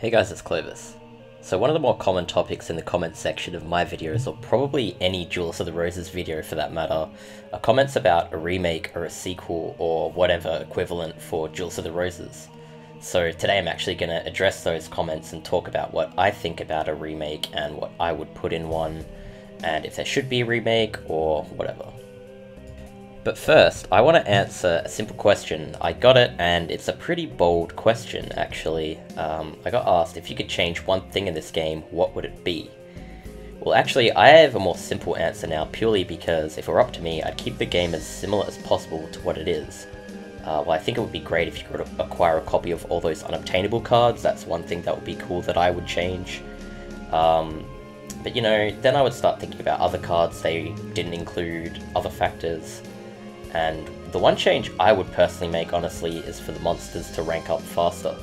Hey guys, it's Clovis. So one of the more common topics in the comments section of my videos, or probably any Duelists of the Roses video for that matter, are comments about a remake or a sequel or whatever equivalent for Duelists of the Roses. So today I'm actually going to address those comments and talk about what I think about a remake and what I would put in one, and if there should be a remake or whatever. But first, I want to answer a simple question. I got it, and it's a pretty bold question, actually. I got asked, if you could change one thing in this game, what would it be? Well, actually, I have a more simple answer now, purely because if it were up to me, I'd keep the game as similar as possible to what it is. Well, I think it would be great if you could acquire a copy of all those unobtainable cards. That's one thing that would be cool that I would change. But you know, then I would start thinking about other cards they didn't include, other factors. And the one change I would personally make, honestly, is for the monsters to rank up faster.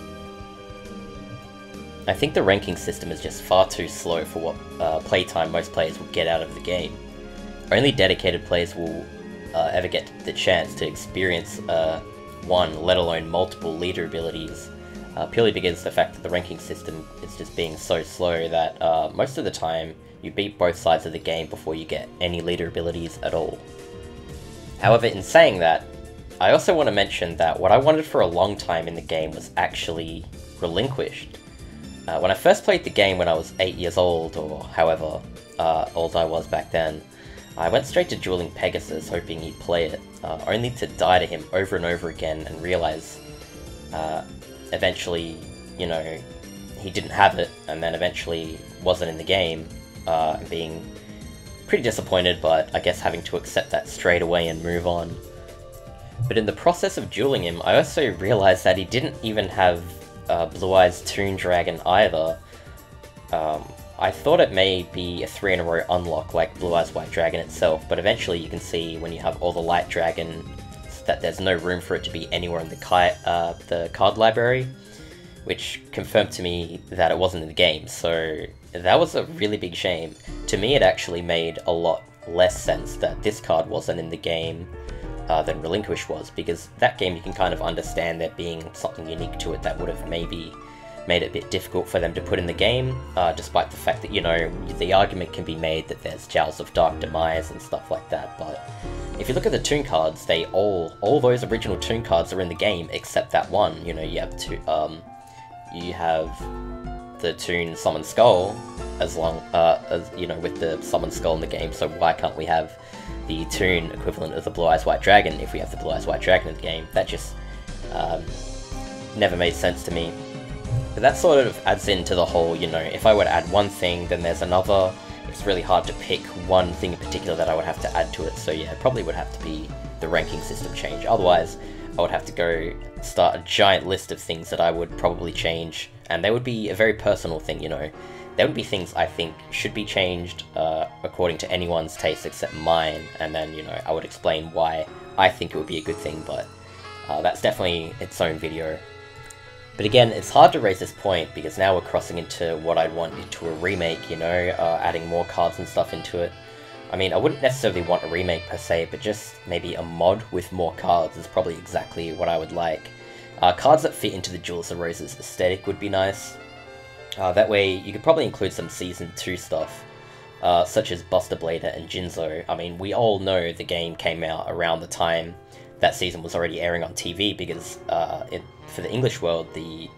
I think the ranking system is just far too slow for what playtime most players will get out of the game. Only dedicated players will ever get the chance to experience one, let alone multiple leader abilities, purely because of the fact that the ranking system is just being so slow that most of the time you beat both sides of the game before you get any leader abilities at all. However, in saying that, I also want to mention that what I wanted for a long time in the game was actually relinquished. When I first played the game when I was 8 years old, or however old I was back then, I went straight to dueling Pegasus hoping he'd play it, only to die to him over and over again and realize eventually, you know, he didn't have it, and then eventually wasn't in the game, being pretty disappointed, but I guess having to accept that straight away and move on. But in the process of dueling him, I also realized that he didn't even have Blue Eyes Toon Dragon either. I thought it may be a 3 in a row unlock like Blue Eyes White Dragon itself, but eventually you can see when you have all the Light Dragon that there's no room for it to be anywhere in the card library, which confirmed to me that it wasn't in the game, so that was a really big shame. To me, it actually made a lot less sense that this card wasn't in the game than Relinquish was, because that game you can kind of understand there being something unique to it that would have maybe made it a bit difficult for them to put in the game, despite the fact that, you know, the argument can be made that there's Jowls of Dark Demise and stuff like that, but if you look at the Toon cards, they all those original Toon cards are in the game except that one. You know, you have you have the Toon Summon Skull, as long as, you know, with the Summon Skull in the game, so why can't we have the Toon equivalent of the Blue Eyes White Dragon if we have the Blue Eyes White Dragon in the game? That just never made sense to me. But that sort of adds into the whole, you know, if I were to add one thing, then there's another. It's really hard to pick one thing in particular that I would have to add to it, so yeah, it probably would have to be the ranking system change. Otherwise, I would have to go start a giant list of things that I would probably change, and they would be a very personal thing, you know. There would be things I think should be changed according to anyone's taste except mine, and then, you know, I would explain why I think it would be a good thing, but that's definitely its own video. But again, it's hard to raise this point because now we're crossing into what I'd want into a remake, you know, adding more cards and stuff into it. I mean, I wouldn't necessarily want a remake per se, but just maybe a mod with more cards is probably exactly what I would like. Cards that fit into the Duelists of Roses aesthetic would be nice. That way, you could probably include some Season 2 stuff, such as Buster Blader and Jinzo. I mean, we all know the game came out around the time that season was already airing on TV, because for the English world, the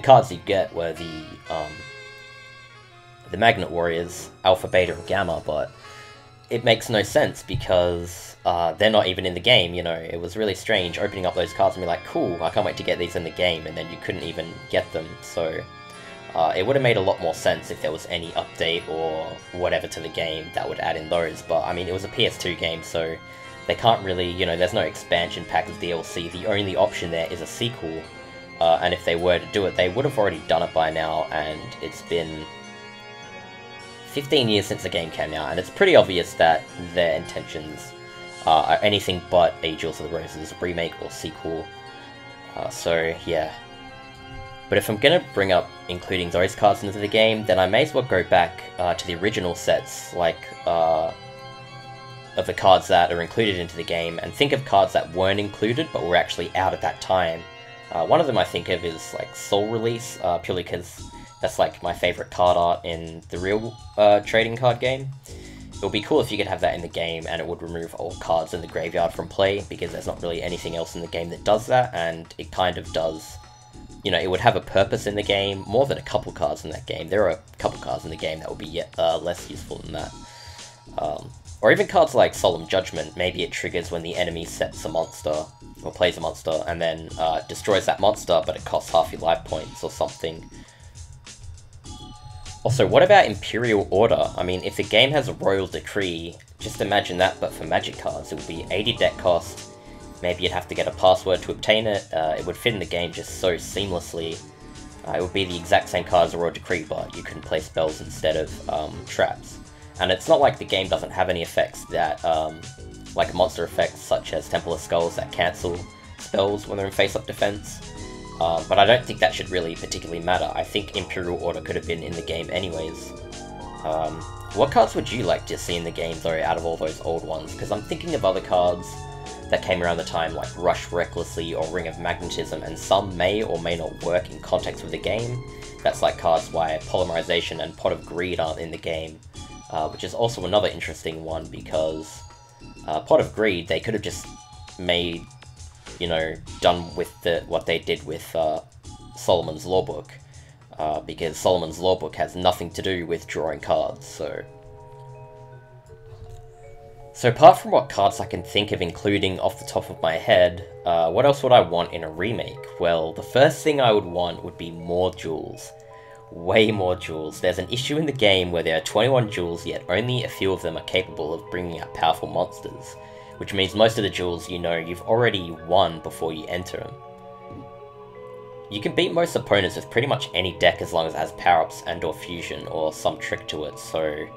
cards you get were the Magnet Warriors, Alpha, Beta, and Gamma, but it makes no sense because they're not even in the game, you know. It was really strange opening up those cards and be like, cool, I can't wait to get these in the game, and then you couldn't even get them, so it would have made a lot more sense if there was any update or whatever to the game that would add in those, but I mean, it was a PS2 game, so they can't really, you know, there's no expansion pack of DLC, the only option there is a sequel, and if they were to do it, they would have already done it by now, and it's been 15 years since the game came out, and it's pretty obvious that their intentions are anything but a Duelists of the Roses remake or sequel, so yeah. But if I'm gonna bring up including those cards into the game, then I may as well go back to the original sets, like of the cards that are included into the game, and think of cards that weren't included but were actually out at that time, One of them I think of is like Soul Release, purely because that's like my favorite card art in the real trading card game. It would be cool if you could have that in the game, and it would remove all cards in the graveyard from play, because there's not really anything else in the game that does that, and it kind of does, you know, it would have a purpose in the game, more than a couple cards in that game. There are a couple cards in the game that would be yet less useful than that. Or even cards like Solemn Judgment, maybe it triggers when the enemy sets a monster, or plays a monster, and then destroys that monster, but it costs half your life points or something. Also, what about Imperial Order? I mean, if the game has a Royal Decree, just imagine that, but for Magic cards. It would be 80 deck cost, maybe you'd have to get a password to obtain it, it would fit in the game just so seamlessly. It would be the exact same card as a Royal Decree, but you can play spells instead of traps. And it's not like the game doesn't have any effects that, like monster effects such as Temple of Skulls that cancel spells when they're in face-up defense. But I don't think that should really particularly matter. I think Imperial Order could have been in the game anyways. What cards would you like to see in the game, though, out of all those old ones? Because I'm thinking of other cards that came around the time, like Rush Recklessly or Ring of Magnetism, and some may or may not work in context with the game. That's like cards why Polymerization and Pot of Greed aren't in the game, which is also another interesting one, because Pot of Greed, they could have just made, you know, done with what they did with Solomon's Lawbook, because Solomon's Lawbook has nothing to do with drawing cards, so apart from what cards I can think of including off the top of my head, what else would I want in a remake? Well, the first thing I would want would be more jewels. Way more jewels. There's an issue in the game where there are 21 jewels, yet only a few of them are capable of bringing out powerful monsters, which means most of the jewels, you know, you've already won before you enter them. You can beat most opponents with pretty much any deck as long as it has power-ups and or fusion or some trick to it, so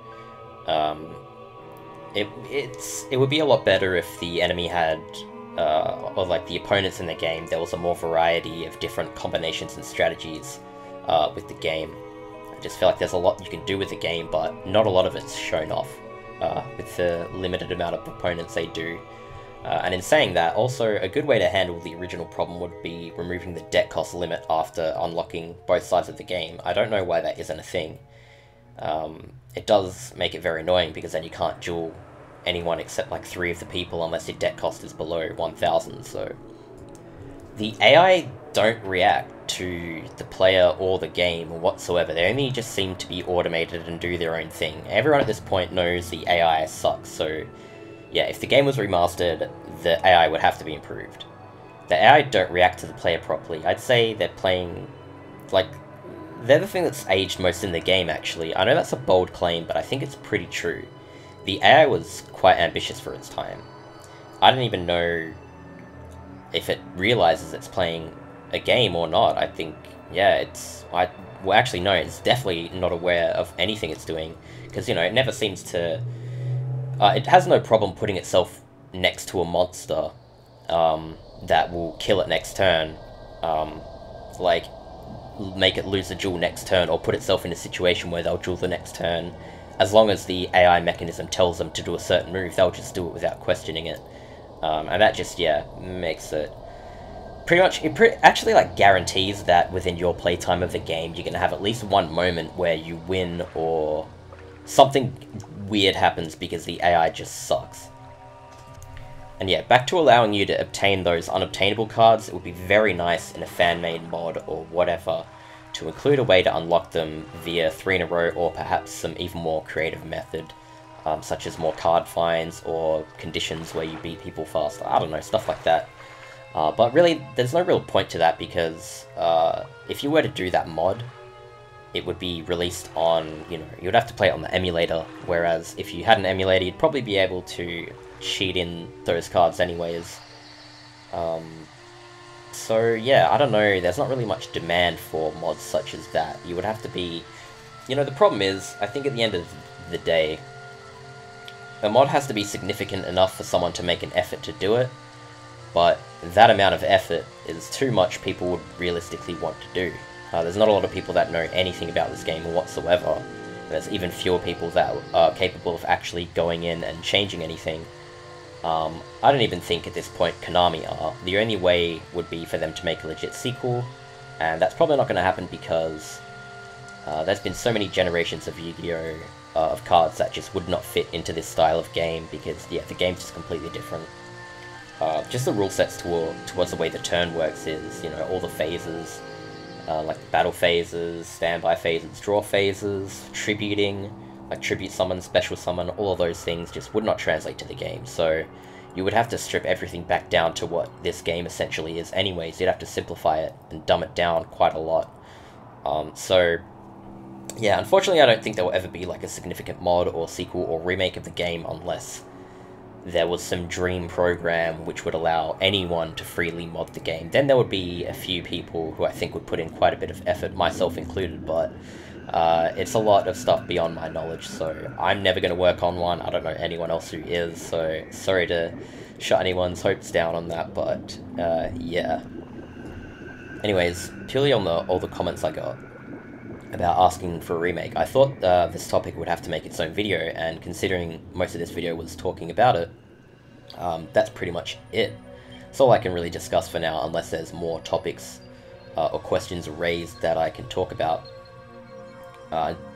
it would be a lot better if the enemy had, or like the opponents in the game, there was a more variety of different combinations and strategies with the game. I just feel like there's a lot you can do with the game, but not a lot of it's shown off with the limited amount of opponents they do. And in saying that, also a good way to handle the original problem would be removing the deck cost limit after unlocking both sides of the game. I don't know why that isn't a thing. It does make it very annoying, because then you can't duel anyone except like 3 of the people unless your deck cost is below 1000, so the AI don't react to the player or the game whatsoever. They only just seem to be automated and do their own thing. Everyone at this point knows the AI sucks, so yeah, if the game was remastered, the AI would have to be improved. The AI don't react to the player properly. I'd say they're playing, like, they're the thing that's aged most in the game, actually. I know that's a bold claim, but I think it's pretty true. The AI was quite ambitious for its time. I don't even know if it realizes it's playing a game or not. I think, yeah, well, actually, no, it's definitely not aware of anything it's doing, because, you know, it never seems to, it has no problem putting itself next to a monster that will kill it next turn, like, make it lose the duel next turn, or put itself in a situation where they'll duel the next turn. As long as the AI mechanism tells them to do a certain move, they'll just do it without questioning it. And that just, yeah, makes it pretty much, actually, like, guarantees that within your playtime of the game, you're gonna have at least one moment where you win, or something weird happens because the AI just sucks. And yeah, back to allowing you to obtain those unobtainable cards, it would be very nice in a fan-made mod or whatever to include a way to unlock them via 3 in a row, or perhaps some even more creative method, such as more card finds or conditions where you beat people faster. I don't know, stuff like that. But really, there's no real point to that, because if you were to do that mod, it would be released on, you know, you'd have to play it on the emulator, whereas if you had an emulator, you'd probably be able to cheat in those cards anyways. So yeah, I don't know, there's not really much demand for mods such as that. You would have to be, you know, the problem is, I think at the end of the day, a mod has to be significant enough for someone to make an effort to do it, but that amount of effort is too much people would realistically want to do. There's not a lot of people that know anything about this game whatsoever, and there's even fewer people that are capable of actually going in and changing anything. I don't even think at this point Konami are. The only way would be for them to make a legit sequel, and that's probably not going to happen because there's been so many generations of Yu-Gi-Oh! Of cards that just would not fit into this style of game because, yeah, the game's just completely different. Just the rule sets towards the way the turn works is, you know, all the phases, like battle phases, standby phases, draw phases, tributing, like tribute summon, special summon, all of those things just would not translate to the game, so you would have to strip everything back down to what this game essentially is anyways. You'd have to simplify it and dumb it down quite a lot. So yeah, unfortunately I don't think there will ever be like a significant mod or sequel or remake of the game unless there was some dream program which would allow anyone to freely mod the game. Then there would be a few people who I think would put in quite a bit of effort, myself included, but it's a lot of stuff beyond my knowledge, so I'm never going to work on one. I don't know anyone else who is, so sorry to shut anyone's hopes down on that, but yeah. Anyways, purely on all the comments I got about asking for a remake, I thought this topic would have to make its own video, and considering most of this video was talking about it, that's pretty much it. That's all I can really discuss for now, unless there's more topics or questions raised that I can talk about.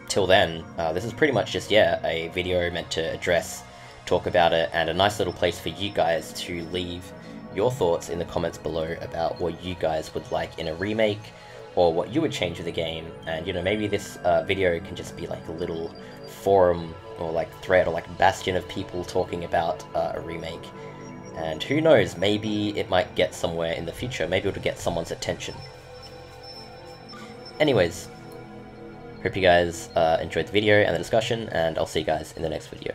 Till then, this is pretty much just, yeah, a video meant to talk about it, and a nice little place for you guys to leave your thoughts in the comments below about what you guys would like in a remake, or what you would change with the game. And, you know, maybe this video can just be like a little forum, or like thread, or like bastion of people talking about a remake. And who knows, maybe it might get somewhere in the future, maybe it'll get someone's attention. Anyways, hope you guys enjoyed the video and the discussion, and I'll see you guys in the next video.